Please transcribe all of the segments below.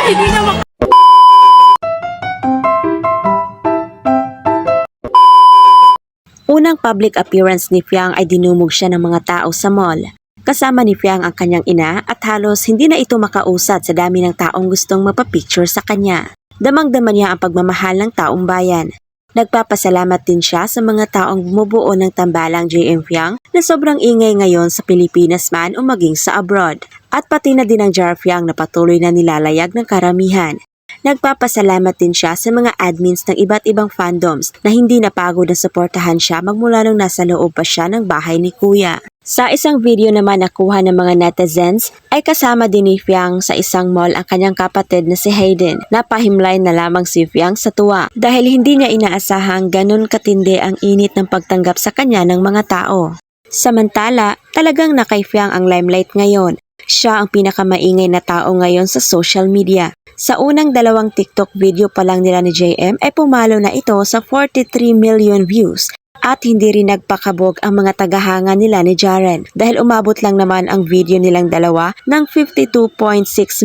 Hindi na Unang public appearance ni Fiang ay dinumog siya ng mga tao sa mall. Kasama ni Fiang ang kanyang ina at halos hindi na ito makausad sa dami ng taong gustong mapapicture sa kanya. Damang-dama niya ang pagmamahal ng taong bayan. Nagpapasalamat din siya sa mga taong bumubuo ng tambalang JM Fiang na sobrang ingay ngayon sa Pilipinas man o maging sa abroad. At pati na din ang Jar Fiang na patuloy na nilalayag ng karamihan. Nagpapasalamat din siya sa mga admins ng iba't ibang fandoms na hindi napagod na suportahan siya magmula nung nasa loob pa siya ng bahay ni Kuya. Sa isang video naman nakuha ng mga netizens ay kasama din ni Fiang sa isang mall ang kanyang kapatid na si Hayden. Napahimlay na lamang si Fiang sa tuwa dahil hindi niya inaasahang ganun katindi ang init ng pagtanggap sa kanya ng mga tao. Samantala, talagang na kay Fiang ang limelight ngayon. Siya ang pinakamaingay na tao ngayon sa social media. Sa unang 2 TikTok video pa lang nila ni JM ay pumalo na ito sa 43 million views at hindi rin nagpakabog ang mga tagahanga nila ni Jaren dahil umabot lang naman ang video nilang dalawa ng 52.6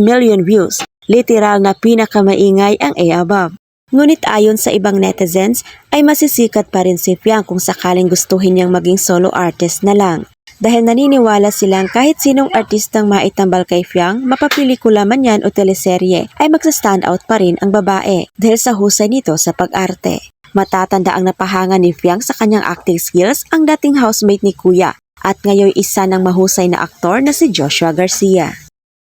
million views. Literal na pinakamaingay ang above. Ngunit ayon sa ibang netizens ay masisikat pa rin si Fiang kung sakaling gustuhin niyang maging solo artist na lang. Dahil naniniwala silang kahit sinong artistang maitambal kay Fiang, mapapelikula man yan o teleserye, ay magsa-stand out pa rin ang babae dahil sa husay nito sa pag-arte. Matatanda ang napahanga ni Fiang sa kanyang acting skills ang dating housemate ni Kuya at ngayon isa ng mahusay na aktor na si Joshua Garcia.